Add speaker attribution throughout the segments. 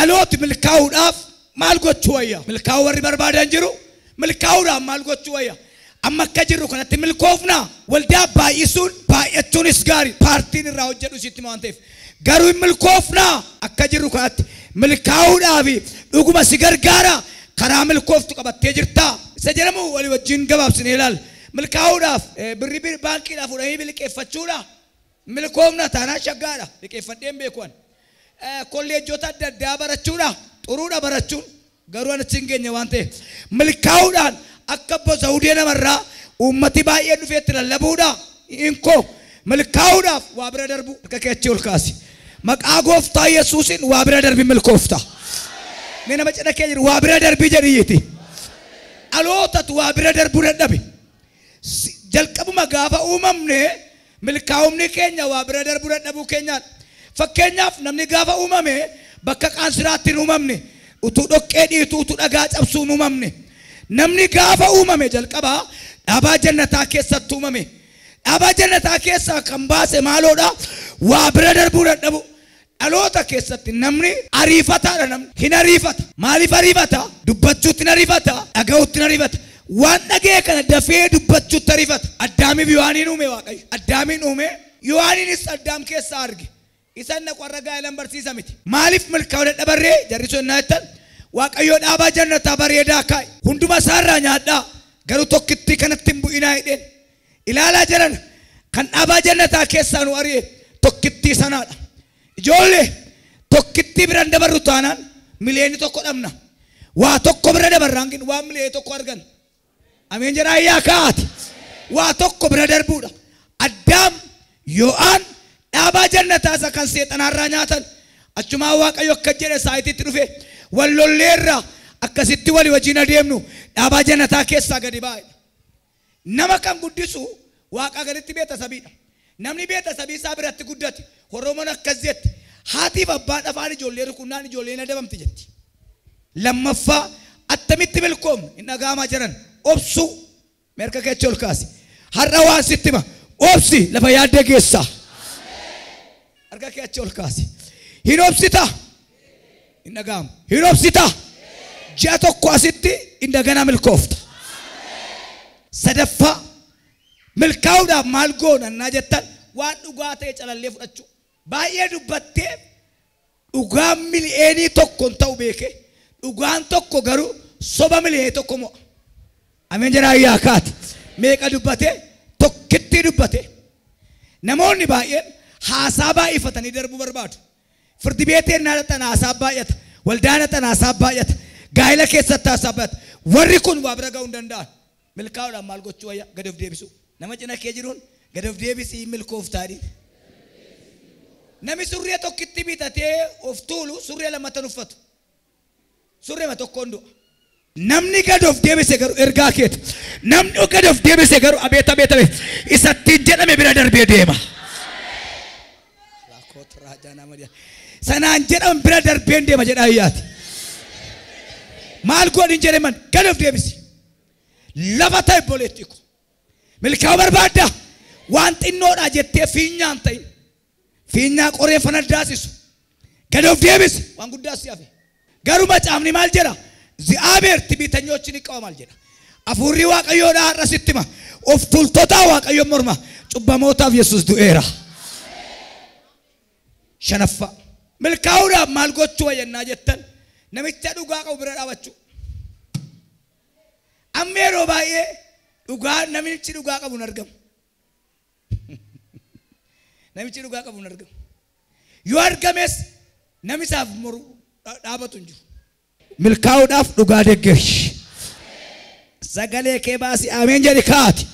Speaker 1: dhalooti milkaa'uudhaaf maal gochuu wayya milkaa'uu warri barbaadan jiru milkaa'uudhaaf maal gochuu wayya amma akka jirru kanatti milkoofnaa waldaa baay'isuun baay'achuunis gaarii paartiin irraa hojjedhu sitti waan ta'eef garuu milkoofnaa akka jirru kanatti milkaa'uudhaaf dhuguma si gargaara karaa milkooftu qabattee jirtaa isa jedhamu walii wajjin gabaabsinee ilaalla milkaa'uudhaaf birrii baankiidhaaf fudhanii biliqeeffachuudha milkoofna taanaa shaggaadha liqeeffadheen beekuwan kolleejjota adda addaa barachuudha xuruudha barachuun garuu anatti hin geenye waan ta'eef milkaa'uudhaan akka bosawudee namarraa uummati baay'ee dhufeetti lallabuudha inkoo milkaa'uudhaaf waa bira darbu akka keechi ol kaasi maqaa gooftaa Yesuusin waa bira darbi milkoofta mee nama cidha kee jiru waa bira darbi jedhiyyiti dhalootatu waa bira darbuu dadhabe jalqabuma gaafa uumamne milkaa'umni keenya waa bira darbuu dadhabuu keenyaadha fakkeenyaaf namni gaafa uumame bakka qaansiraatti hin uumamne utuu dhoqqee dhiitu utuu dhagaa cabsuu hin uumamne namni gaafa uumame jalqabaa dhaabaa jannataa keessatti uumame dhaabaa jannataa keessaa kan baase maaloodha waa bira darbuu dadhabu dhaloota keessatti namni ariifataadha namni hin ariifata maaliif ariifata dubbachuutti hin ariifata dhaga'uutti hin ariifata waan dhagee kana dafee dubbachuutti ariifata addaamiif yohaaniin uume waaqayyo addaamiin uume yohaaniinis addaam keessaa arge isan na qorra gaa'elan barsiisa miti maaliif milkaa'uu dadhabarree jarrisoo innaa jettan waaqayyo dhaabaa jannataa bareedaa kaa'e hunduma isaarraa nyaadhaa garuu tokkitti kanatti hin bu'inaa hidheen ilaalaa jiran kan dhaabaa jannataa keessaa nu ari'e tokkitti sanaadha ijoollee tokkitti biraan dabarru taanaan miliyoonii tokko dhabna waa tokko bira dabarraan gin waa miliyoonii tokko argan ameen jedhaa yaa kaati waa tokko bira darbuudha addaam yo'aan dhaabaa jannataa isa kan seexanaarraa nyaatan achumaa waaqayyo akka jedhe saayitiitti dhufe wallolleerraa akkasitti walii wajjin adeemnu dhaabaa jannataa keessaa gadi baa'e nama kan guddisu waaqa gaditti beetasabiidha namni beetasabii isaa biratti guddate horomoon akkas jetti haatiif abbaan afaan ijoollee rukunnaan ijoolleen adabamti jetti lammaffaa attamitti milkoomne hin dhagaamaa jiran obsu merka keecha ol kaasi har'a waan sitti hima obsi lafa yaaddee geessaa harka keecha ol kaasi hin obsita hin dhagaamu hin obsita ji'a tokko asitti hin dhaganaa milkoofta sadaffaa milkaa'uudhaaf maal goona naa jettan waan dhugaa ta'e calallee fudhachuu baay'ee dubbattee dhugaan miliyoonii tokko hin ta'u beeke dhugaan tokko garuu soba miliyoonii tokko mo'a ameen jedhaa yaa kaati meeqa dubbate tokkitti dubbate namoonni baay'een haasaa baay'ifatanii darbuu barbaadu firdi beeteen naadhatan haasaa baay'ata waldaanatan haasaa baay'ata gaa'ela keessatti haasaa baay'ata warri kun waa bira ga'uu hin danda'an milkaa'uudhaan maal gochuu wayya gad of deebisu nama cina kee jiruun gad of deebisii milkooftaadhi nami surree tokkitti bitatee of tuulu surree lamatan uffatu surree ma tokkoon du'a namni gad of deebise garuu ergaa keeti namni gad of deebise garuu abeet abeet abeet isattiin jedhame bira darbee deema sanaan jedhame bira darbeen deema jedhaa iyyaati maal godhin jedhe man gad of deebisi lafa ta'e boleettiku milkaa'uu barbaadda waan xinnoodhaa jettee fiinyaan ta'in fiinyaa qoree fanaddaasisu gad of deebisi waan guddaa si hafe garuu macaafni maal jedha zi'aabeer tibiitanyoochi ni qaba maal jedha afuurri waaqayyoodhaa har'a sitti hima of tultotaa waaqayyoon morma cubbamootaaf Yesuus du'eera shanaffaa milkaa'uudhaaf maal gochuu wayyannaa jettan namicha dhugaa qabu bira dhaabachuu amma yeroo baay'ee dhugaa namichi dhugaa qabu hin argamu namichi dhugaa qabu hin argamu yoo argames namisaaf moru dhaabatu hin jiru milkaa'uudhaaf dhugaa deeggarsi sagalee kee baasi ameen jedhi kaati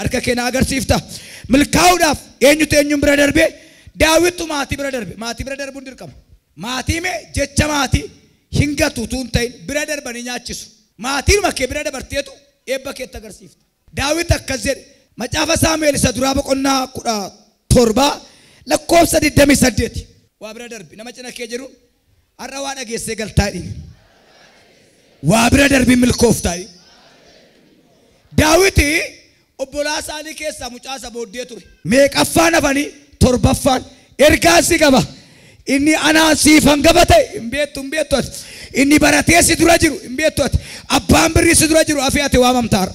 Speaker 1: harka kee na agarsiifta milkaa'uudhaaf eenyutu eenyuun bira darbee daawwitu maatii bira darbe maatii bira darbuun dirqama maatii mee jecha maatii hin gatu tuun ta'in bira darbanii nyaachisu maatiin makkee bira dabarteetu eebba keetti agarsiifta daawwit akkas jedhe macaafa saamu'eel isa duraa boqonnaa 17 lakkoofsa 28 waa bira darbi nama cina kee jiruun har'a waa dhageessee galtaadhi waa bira darbi milkooftaadhi daawwiti obbolaa isaanii keessaa mucaasa booddee ture meeqaffaan hafanii torbaffaan ergaansi qaba inni anaan siif hangafa ta'e hin beektu ati. Inni baratee si dura jiru hin beektu ati. Abbaan birrii si dura jiru afee ati waamamtaarra.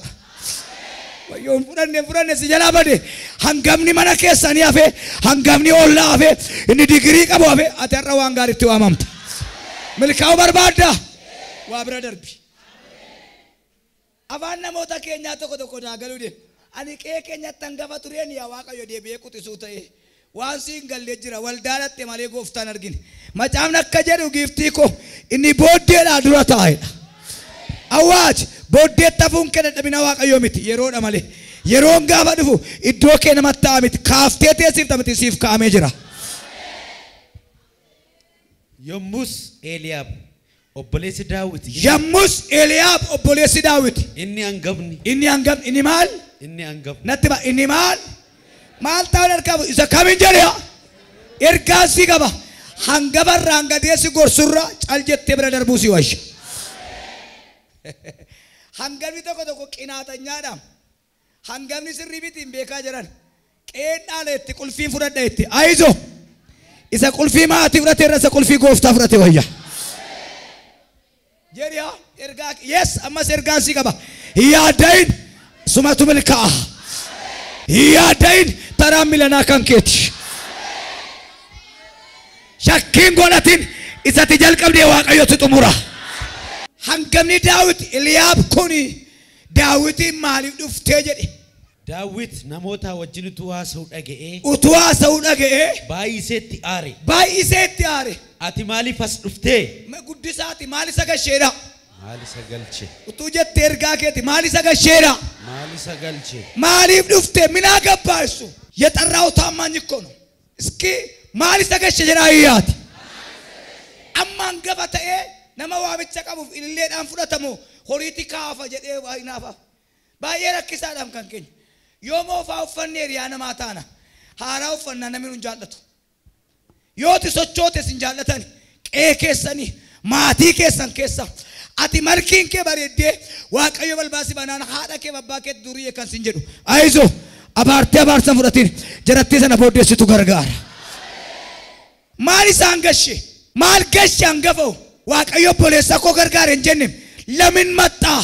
Speaker 1: Wayyoon fudhanne si jalaa bade. Hangafni mana keessanii hafee, hangafni ollaa hafee, inni digirii qabu hafee ati har'a waan gaariitti waamamta. Milkaa'uu barbaadda. Waa bira darbi. Afaan namoota keenyaa tokko naagaluu deemu. Ani qe'ee keenyatti hangafa tureen yaa Waaqayyo deebi'ee quxisuu ta'e. Waan siin gallee jira waldaadhatte malee gooftaan argine. Macaafni akka jedhu giiftii koo inni booddeedhaa dura taa'edha. Awwaaj booddeetti hafuun kee dadhabina Waaqayyoo miti yeroodha malee. Yeroon gaafa dhufu iddoo kee namatti ta'a miti. Kaaftee teessiifta miti siif kaa'amee jira.
Speaker 2: Yommus Eliyaab obboleessi Daawit.
Speaker 1: Yommus Eliyaab obboleessi Daawit.
Speaker 2: Inni hangafni.
Speaker 1: Inni maal?
Speaker 2: Inni hangafni.
Speaker 1: Natti ba inni maal? Maal ta'uu ergaa isa kamiin jedhee ergaa si qaba. Hangafarraa hangadeessi gorsurraa cal jettee bira darbuu si wayya. Hangafni tokko qinaaxanyaadhaan hangafni sirrii miti hin beekaa jiran qeedhaala itti qulfiin fudhadha itti ayizo isa qulfii maatii fudhate irra isa qulfii gooftaa fudhate wayya. Jedhiyaa ergaa yes ammas ergaan si qaba. Yaadayin sumatu milkaa'a. Yaadayin taraan milanaa kan keeti. Shakkiin godhatin isatti jalqabdee Waaqayyotu xumura. Hangafni Daawit Eliyaab kuni Daawitiin maaliif dhuftee jedhe.
Speaker 2: Daawit namoota wajjin utuu haasa'uu
Speaker 1: dhaga'ee
Speaker 2: baay'iseetti aare.
Speaker 1: Ati
Speaker 2: maaliif as dhuftee?
Speaker 1: Guddisaati maal isa gasheedha?
Speaker 2: Maal isa galche?
Speaker 1: Utuu jettee ergaa keeti maal isa gasheedha?
Speaker 2: Maal isa galche?
Speaker 1: Maaliif dhuftee minaa gabbaa eessu? Yaxarraa utaammaan jikkoonu. Iski maal isa gashe jedhaa iyyaati? Ammaan gaba ta'ee nama waamicha qabuuf ililleedhaan fudhatamu horiiti kaafa jedhee waa hinaafa. Baay'ee rakkisaadhaan kan keenya. Yoo moofaa uffanne hiriyaa namaa taana haaraa uffannaa namni nun jaallatu. Yooti sochootes hin jaallatani qe'ee keessanii maatii keessan keessa ati markiin kee bareeddee Waaqayyo balbaasi banaan haadha kee abbaa kee durii kan sin jedhu ayizo abaartee abaarsan fudhatiin jarattii sana booddeessitu gargaara. Maal isaan gashe maal gashe hangafa'u Waaqayyo obboleessa koo gargaara hin jenne lamin maxxaa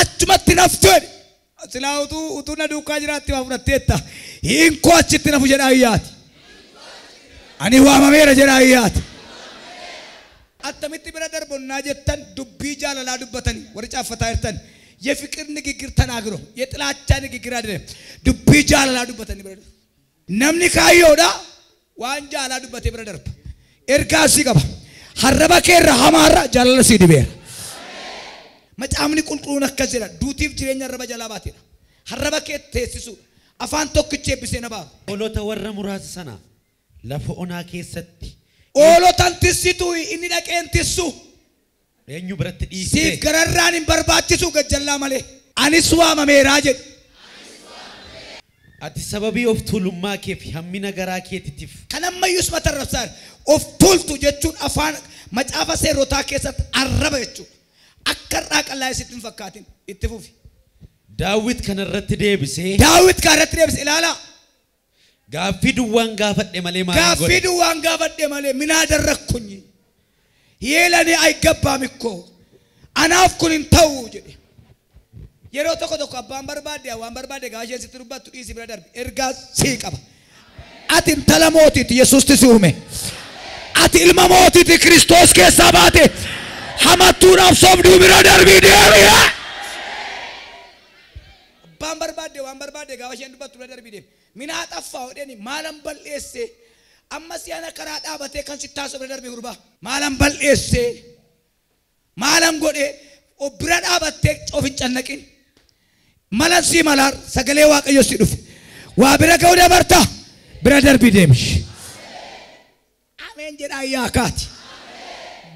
Speaker 1: achumatti nafteedha. Silaa utuu na duukaa jiraatti waa fudhatteetta hinkoo achitti nafu jedhaa iyyaati. Ani waamameera jedhaa iyyaati. Attamitti bira darbonnaa jettan dubbii jaalalaa dubbatanii warri caaffataa jirtan የፍቅር ንግግር ተናግሮ የጥላቻ ንግግር አይደለም dubbii jaalalaa dubbatanii bira darbu. Namni kaayyoodha waan jaalala dubbate bira darba. Ergaa si qaba. Harraba keerra hamaarra jaalala si dibeera. Macaafni qulqulluun akkas jedha duutiif jireenya harraba jalaa baateedha. Harraba kee teessisu afaan tokkicha eebbisee na ba'a.
Speaker 2: Hoolota warra muraasa sana lafa onaa keessatti.
Speaker 1: Hoolotan tissitu inni dhaqeen tissu.
Speaker 2: Eenyu biratti dhiisee.
Speaker 1: Siif gararraan hin barbaachisu gajjallaa malee. Anis waamameeraa jedhe.
Speaker 2: Ati sababii of tuulummaa kee fi hammina garaa keetiitiif.
Speaker 1: Kan ammayyuus matarrabsaan of tuultu jechuun afaan macaafa seerotaa keessatti arraba jechuudha. Akka irraa qal'aa sitti hin fakkaatin itti fufi.
Speaker 2: Daawit kanarratti deebisee.
Speaker 1: Daawit kanarratti deebisee ilaalaa.
Speaker 2: Gaaffii duwwaan gaafadhe malee maal godhe?
Speaker 1: Gaaffii duwwaan gaafadhe malee minaa darrakkunyi. Yeelanii ayigabbaam ikkoo. Anaaf kun hin ta'u jedhe. Yeroo tokko abbaan barbaade waan barbaade gaashee sitti dubbattu dhiisi bira darbi. Ergaa sii qaba. Ati intala mootiiti Yesuusti si uume. Ati ilma mootiiti Kiristoos keessaa baate. Hamattuudhaaf sobduu bira darbii deebi'a. Abbaan barbaade waan barbaade gaashee dubbattu bira darbii deebi. Minaa xaffaa hodheni maalan bal'eesse. Amma si'ana karaa dhaabatee kan sittaasu bira darbii gurbaa. Maalan bal'eesse. Maalan godhee bira dhaabattee of hin cannaqin. Malan si malaar sagalee Waaqayyo si dhufe. Waa bira ga'uu dabarta bira darbii deemish. Ameen jedhaa yaakaati.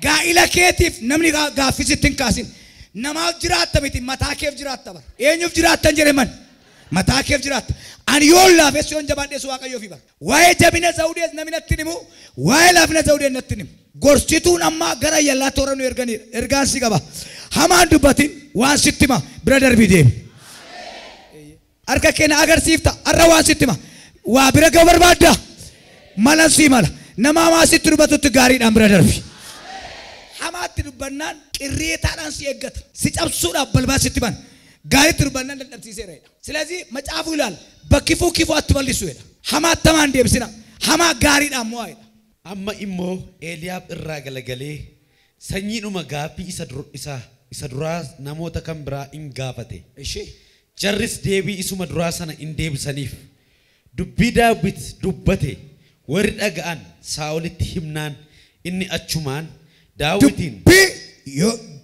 Speaker 1: Gaa'ila keetiif namni gaaffii sitti hin kaasin. Namaaf jiraatta miti mataa keef jiraatta bara. Eenyuuf jiraattan jedhe man mataa keef jiraatta. Ani yoon laafes yoon jabaadhees Waaqayyoo fi bara. Waa'ee jabina Zawudees namni natti himu waa'ee laafina Zawudeen natti himu. Gorsituun ammaa gara yallaa toora nu erganiidha. Ergaan si qaba. Hamaan dubbatin waan sitti hima bira darbii deemi. Harka keenya agarsiifta har'a waan sitti hima. Waa bira ga'uu barbaadda. Malan si mala. nama maasitti dubbatutti gaariidhaan bira darbi. Hamaatti dubbannaan qirreetaadhaan si eeggata. Si cabsuudhaaf balbaa sitti bana. Gaariitti dubbannaan dadhabsiiseera. Silazii macaafu ilaala. Bakkifuu kifuu atti bal'isuudha. Hamaatti hamaan deebisina. Hamaa gaariidhaan mo'aadha.
Speaker 2: Amma immoo Eeliyaab irraa galagalee sanyiidhuma gaaffii isa duraa namoota kan biraa in gaafate. Jarris deebii isuma duraa sana in deebisaniif. Dubbii Daawit dubbate warri dhaga'an Saa'olitti himnaan inni achumaan Daawitiin.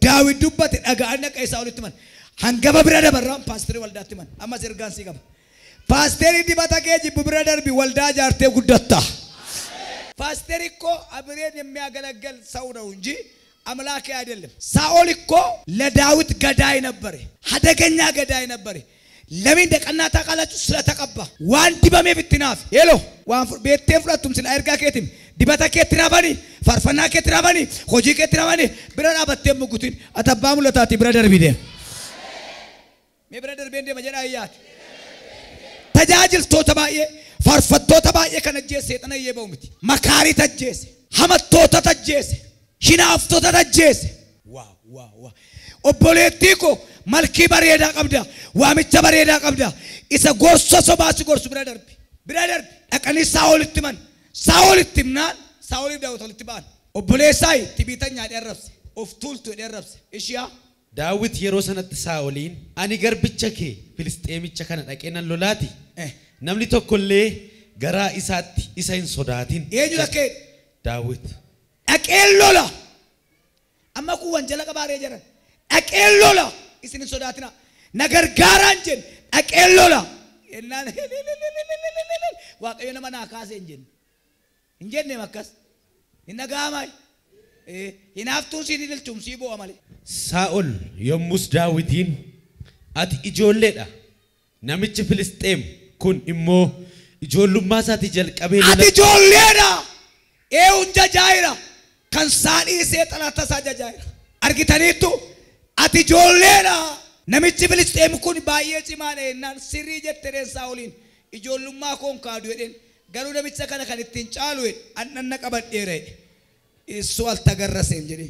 Speaker 2: Daawit dubbate dhaga'an dhaqee Saa'olitti himan. Hangaba bira dabarraan paasterii waldaatti himan. Ammas ergaan si qaba. Paasterii dibata kee jibbu bira darbi waldaa jaartee guddatta. Paasterii koo abireen የሚያገለግል ሰው ነው እንጂ አምላክ አይደለም። ሳኦል እኮ ለዳዊት ገዳይ ነበር። አደገኛ ገዳይ ነበር። ለምን እንደቀና ታውቃላችሁ? ስለተቀባ ዋን ዲበሜ ፍትናፍ ሄሎ ዋን ቤቴ ፍራቱም ስለ አርጋ ከትም ዲበታ ከትራባኒ ፈርፈና ከትራባኒ ሆጂ ከትራባኒ ብረና በተም ጉትን አተባሙ ለታቲ ብረደር ቢደ ብረደር ቤንደ መጀራ ያት ተጃጅል ቶተባየ ፈርፈቶ ተባየ ከነጀ ሰይጣን የበውምት መካሪ ተጀስ ሐመቶ ተተጀስ ሽናፍቶ ተተጀስ ዋ ኦቦሌቲኮ መልኪ በሬዳ ቀብዳ ዋምቻ በሬዳ ቀብዳ ኢሰ ጎርሶ ሶባስ ጎርሱ ብረደር አቀኒ ሳኦል ትምናን ሳኦል ዳውት ልትባል ኦቦሌሳይ ትቢተኛ ደረብስ ኦፍቱልቱ ደረብስ እሺያ ዳዊት የሮሰነት ሳኦሊን አኒ ገርብቸኬ ፍልስጤሚቸ ከነ ደቀነን ሎላቲ namni tokkollee garaa isaatti isa hin sodaatin.
Speaker 1: Eenyu dhaqqee?
Speaker 2: Daawit.
Speaker 1: Dhaqee lola. Amma kun wanjala qabaaree jiran. Dhaqee lola. Isin hin sodaatina. Na gargaaraan jenna. Dhaqee lola. Ennaan waaqayyo nama naa kaasee hin jenne. Hin jenne makkas. Hin dhaga'amay. Hinaaftuun siin ililchumsii bu'a malee.
Speaker 2: Saa'ol yommus Daawitiin ati ijoolleedha. Namichi Filisxeem kun immoo ijoollummaa isaati jalqabee lola.
Speaker 1: Ati ijoolleedha. Eewunja jaayira. Kan saadhii seexanata isaa jajaayira. Argitaniittu ati ijoolleedha. Namichi Filisxeem kun baay'ee cimaadha jennaan sirrii jetteen Saa'oliin ijoollummaa koon kaadu jedheen garuu namicha kana kan ittiin caalu annan qabadheera jedhe. Isu altagarraseen jedhe.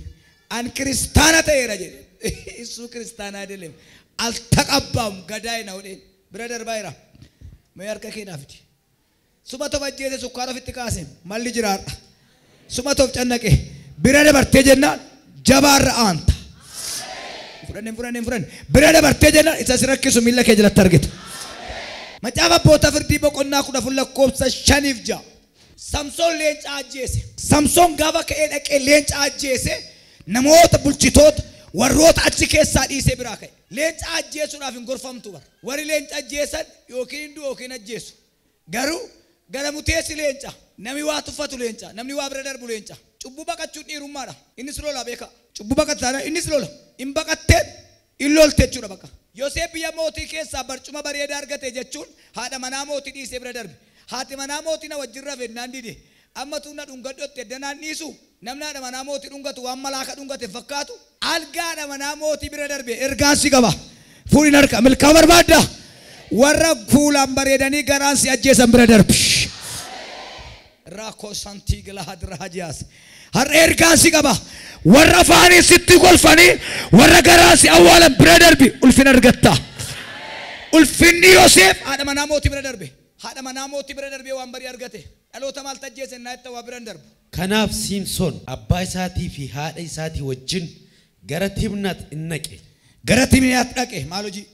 Speaker 1: An kiristaana ta'eera jedhe. Isu kiristaana adeelem. Altaqabbaam gadaayina jedheen. Bira darbaayira. Mee harka keenaafiti. Suma toof ajjeese sukkaara fitti kaaseen malli jiraadha. Suma toof cannaqe bira dabartee jennaan jabaarra aanta. Furan. Bira dabartee jennaan isa si rakkisu miila kee jalatti argita. Macaafa abboota firdii boqonnaa 10 lakkoofsa 5-6. Samsoon leenca ajjeese. Samsoon gaafa ka'ee dhaqee leenca ajjeese namoota bulchitoota warroota achi keessaa dhiisee biraa ka'e. Leenca ajjeesuudhaaf hin gorfamtu bara. Warri leenca ajjeesan yookiin hinduu yookiin ajjeesu. Garuu gara muteessi leenca. Namni waa tuffatu leenca. Namni waa bira darbu leenca. Cubbuu baqachuun dhiirummaadha. Innis lola beeka. Cubbuu baqattaadha. Innis lola. In baqattee in lolte jechuudha baqa. Yoosef biyya mootii keessaa barcuma bareedaa argate jechuun haadha manaa mootii dhiisee bira darbe. Haati manaa mootii na wajjin rafennaan dide. Amma tuunna dhungadhotte danaan dhiisu. Namni haadha manaa mootii dhungatu waan malaaka dhungate fakkaatu. Algaadha manaa mootii bira darbe ergaan si qaba. Fuudhin harka milkaa barbaadda. Warra fuulaan bareedanii garaan si ajjeesan bira darbi. Raakoo santii gilaa hajiyaas. Har'a ergaan si qaba. Warra afaanii sitti golfanii warra garaan si awwaalan bira darbi ulfina argatta. Ulfinni Yoosef haadha manaa mootii bira darbe. Haadha manaa mootii bira darbee waan barii argate. Dhaloota maal tajjeese naa itti waa bira darbu.
Speaker 2: Kanaaf Simsoon abbaa isaatii fi haadha isaatii wajjin gara Timnaat dhaqe.
Speaker 1: Gara Timnaat dhaqe maal hojii?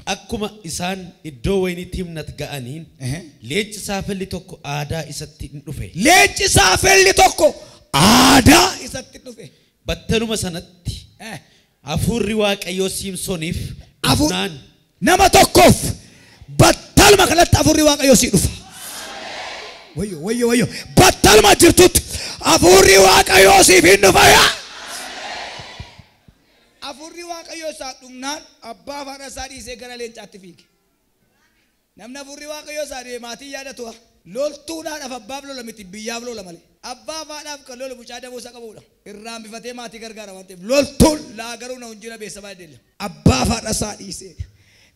Speaker 2: Akkuma isaan iddoo wayinii Timnaat ga'aniin leenci saafelli tokko aadaa isatti dhufe.
Speaker 1: Leenci saafelli tokko aadaa isatti dhufe.
Speaker 2: Battaluma sanatti hafuurri Waaqayyoo Simsooniif
Speaker 1: dhufnaan nama tokkoof battaluma kanatti hafuurri Waaqayyoo si dhufa. Wayyo. Battaluma jirtutti hafuurri Waaqayyoo siif hin dhufa. Hafuurri Waaqayyoo isaa dhumnaan abbaa faadha isaa dhiisee gara leencaatti fiige. Namni hafuurri Waaqayyoo isaa deemaatii yaadatu loltuudhaaf abbaaf lola miti biyyaaf lola malee. Abbaa faadhaaf kan lola mucaa daboo isa qabuudha. Irraan bifatee maatii gargaara waan ta'eef loltuun laagaruu na hunjira beessamaa deella. Abbaa faadha isaa dhiisee.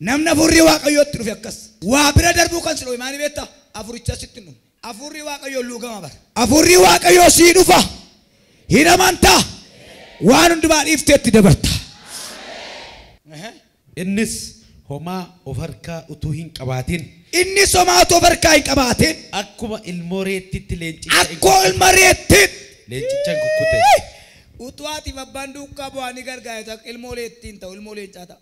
Speaker 1: Namni hafuurri Waaqayyootti dhufe akkas. Waa bira darbuu kan si dhoowwe maani beektaa? Afuricha sitti dhufe. Afurri waaqayyo luugama bar. Afurri waaqayyo sii dhufa. Hin amantaa. Waan hundumaa dhiifteetti dabarta.
Speaker 2: Innis homaa of harkaa utuu hin qabaatin.
Speaker 1: Innis homaa utuu of harkaa hin qabaatin.
Speaker 2: Akkuma ilmoo reettiitti leencicha.
Speaker 1: Akkuma ilmoo reettiitti.
Speaker 2: Leencicha kukkute.
Speaker 1: Utuu ati babbaan duukaa bu'anii gargaarta ilmoo reettiin ta'u ilmoo leencaa ta'a.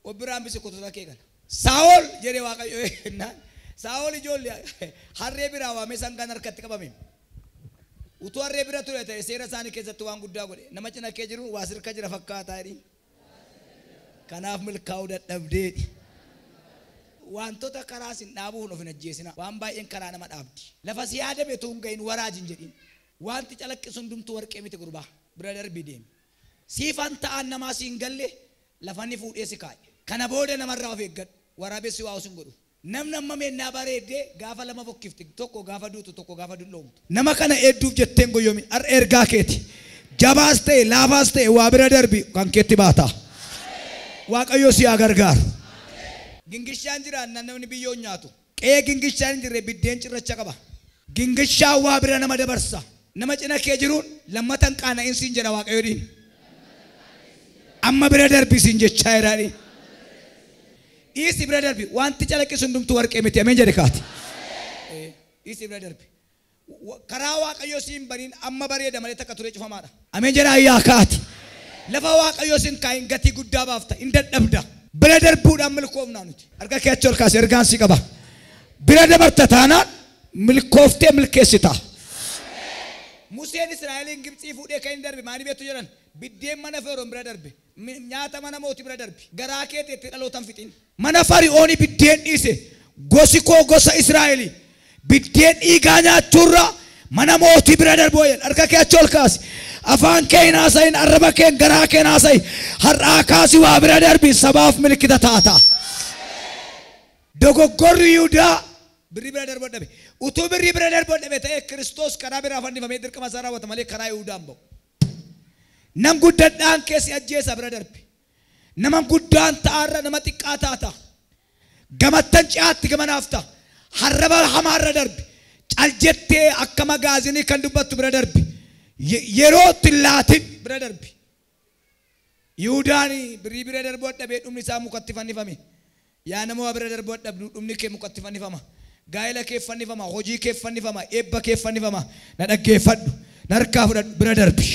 Speaker 1: Obbiraan bisi kutuusaa kee kana. Saa'ol jedhee waaqayyo ennaan. Saa'ol ijoollee harree biraa waamee sangaan harkatti qabame. Utuu harree bira ture ta'e seera isaanii keessatti waan guddaa godhe. Nama cina kee jiru waa sirka jira fakkaataa jedhi. Kanaaf milkaa'uu dadhabdeedhi. Wantoota karaa sin dhaabuu hin ofin ajjeesina. Waan baay'een karaa nama dhaabdi. Lafa si yaadame tuun gahin waraajin jedhin. Wanti calaqqisu hundumtuu warqee miti gurbaa. Bira darbii deemi. Siifan ta'an namaa siin galle lafanni fuudhee si kaa'e. Kana booda namarraa of eeggadhu. Waraabessi waa osin godhu. Namni amma meennaa bareeddee gaafa lama fokkifti. Tokko gaafa duutu tokko gaafa dulloomtu. Nama kana eedduuf jetteen goyyoomi. Ergaa keeti. Jabaas ta'e laafaas ta'e waa bira darbi kan keetti baata. Waaqayyo si haa gargaaru. Gingishaan jiraan namni biyyoon nyaatu. Qe'ee gingishaan hin jirre biddeen cirracha qaba. Gingishaan waa bira nama dabarsa. Nama cina kee jiruun lammatan qaana'in siin jedha waaqayyo dhiin. Amma bira darbi siin jechaa jiraadhi. Isi bira darbi wanti calaqqisu hundumtuu warqee miti ameen jedhe kaati. Isi bira darbi. Karaa waaqayyo siin baniin amma bareeda malee takka ture cufamaadha. Ameen jedha ayyaa kaati. Lafa waaqayyo siin kaayin gatii guddaa baafta hin dadhabda. Bira darbuudhaan milkoofnaa nuti. Harka kee achi ol kaase ergaan si qaba. Bira dabarta taanaan milkooftee milkeessita. Museen Israa'eliin Gibxii fuudhee kan hin darbe maanii beektu jedhan biddeen mana Feroon bira darbe nyaata mana mootii bira darbe garaa keetti itti dhalootan fixin. Mana Fari'oonii biddeen dhiise gosi koo gosa Israa'elii biddeen dhiigaa nyaachuurra mana mootii bira darboo jedhan harka kee achi ol kaase. Afaan kee hin haasayin arraba kee garaa kee hin haasayin har'aa kaasi waa bira darbi sabaaf milkita taata. Dogoggorri Yihudaa birrii bira darboo dhabe utuu birrii bira darboo dhabe ta'e Kiristoos karaa biraa fannifamee dirqama isaa raawwata malee karaa Yihudaan ba'u. Nam guddadhaan keessi ajjeesa bira darbi. Nama guddaan ta'arra nama xiqqaa taata. Gamattan ci'aatti gamanaaf ta'a. Harraba hamaarra darbi. Caljettee akka magaazinii kan dubbattu bira darbi. Yeroo tillaatin bira darbi. Yihudaan birrii bira darboo dhabee dhumni isaa mukatti fannifame. Yaa nama bira darboo dhabdu dhumni kee mukatti fannifama. Gaa'ela kee fannifama. Hojii kee fannifama. Eebba kee fannifama. Na dhaggeeffadhu. Na harkaa fudhadhu bira darbi.